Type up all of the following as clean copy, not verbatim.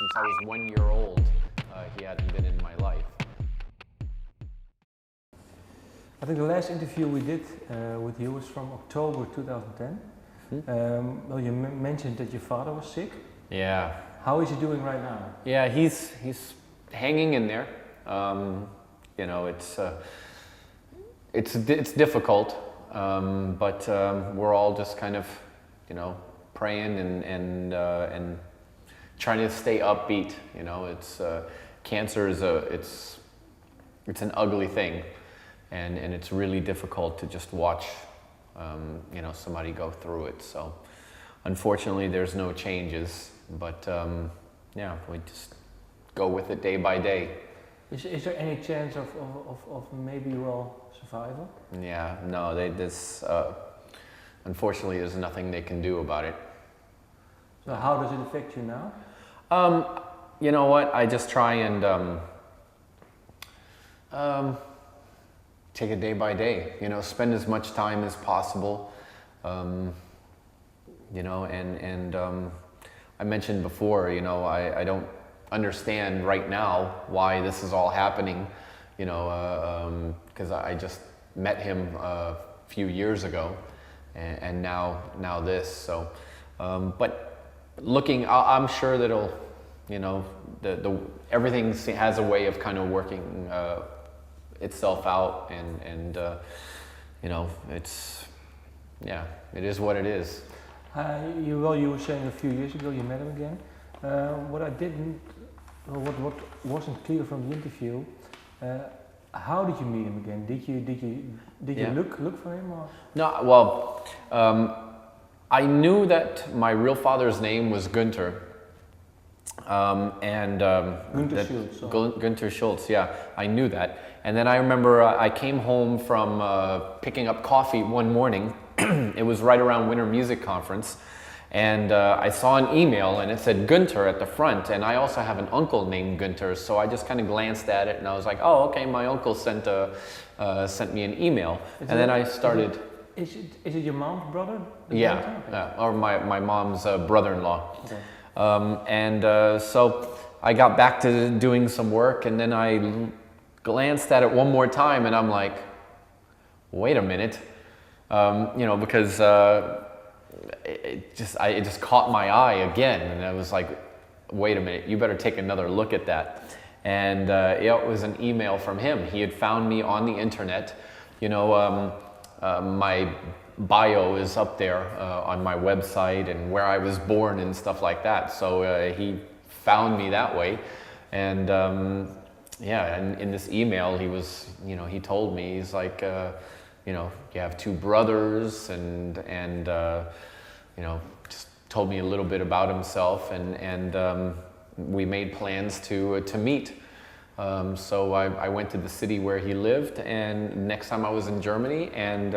Since I was 1 year old, he hadn't been in my life. I think the last interview we did with you was from October 2010. Well, you mentioned that your father was sick. Yeah. How is he doing right now? Yeah, he's hanging in there. You know, it's difficult, but we're all just kind of, you know, praying and trying to stay upbeat. You know, it's cancer is it's an ugly thing, and it's really difficult to just watch, you know, somebody go through it. So, unfortunately, there's no changes, but yeah, we just go with it day by day. Is there any chance of maybe, well, survival? Yeah, no, unfortunately, there's nothing they can do about it. So how does it affect you now? You know what, I just try and take it day by day, you know, spend as much time as possible, you know, and I mentioned before, you know, I don't understand right now why this is all happening, you know, because I just met him a few years ago, and now this. So, but looking, I'm sure that it'll, you know, everything has a way of kind of working itself out, and you know, it's, yeah, it is what it is. You were saying a few years ago you met him again. What wasn't clear from the interview, how did you meet him again? Did you look for him, or? No, well, I knew that my real father's name was Günther, and Günther Schulz. Günther Schulz, yeah, I knew that. And then I remember I came home from picking up coffee one morning. It was right around Winter Music Conference, and I saw an email and it said Günther at the front, and I also have an uncle named Günther, so I just kind of glanced at it and I was like, oh, okay, my uncle sent me an email, and then I started. Is it your mom's brother? Yeah, or my mom's brother-in-law. Okay. So I got back to doing some work, and then I glanced at it one more time, and I'm like, wait a minute, you know, because it just caught my eye again, and I was like, wait a minute, you better take another look at that. And it was an email from him. He had found me on the internet, you know. My bio is up there on my website, and where I was born and stuff like that. So he found me that way, and yeah. And in this email, he was, you know, he told me, he's like, you know, you have two brothers, and you know, just told me a little bit about himself, and we made plans to meet. So I went to the city where he lived, and next time I was in Germany, and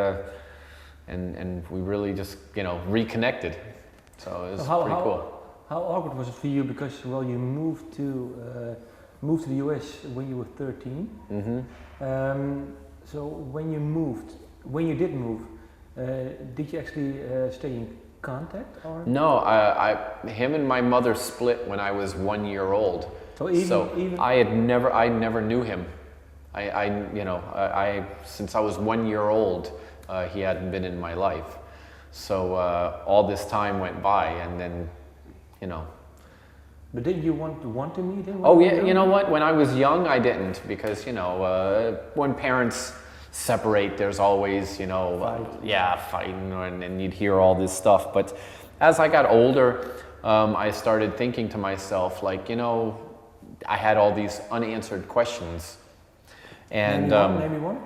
we really just, you know, reconnected. So it was pretty cool. How awkward was it for you? Because, well, you moved to the US when you were 13. Mm-hmm. So when you did move, did you actually stay in contact, or? No, him and my mother split when I was 1 year old. So even I never knew him. You know, since I was 1 year old, he hadn't been in my life. So all this time went by, and then, you know. But did you want to meet him? Oh yeah, you know what? When I was young, I didn't, because, you know, when parents separate, there's always, you know, fighting, and you'd hear all this stuff. But as I got older, I started thinking to myself, like, you know, I had all these unanswered questions, and maybe one.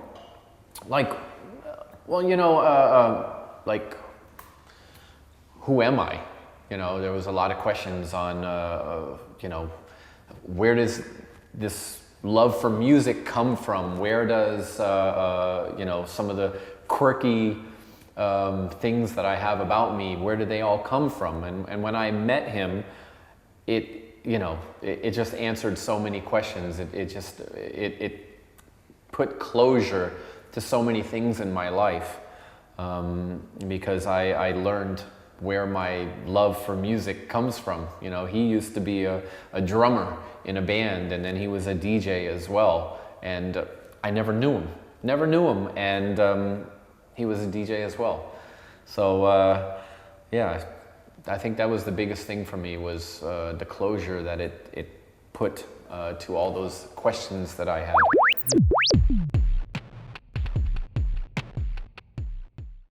Like, well, you know, like, who am I? You know, there was a lot of questions on, you know, where does this love for music come from? Where does, you know, some of the quirky things that I have about me, where do they all come from? And when I met him, you know, it just answered so many questions. It put closure to so many things in my life, because I learned where my love for music comes from. You know, he used to be a drummer in a band, and then he was a DJ as well. And I never knew him, and he was a DJ as well. So yeah, I think that was the biggest thing for me, was the closure that it put to all those questions that I had.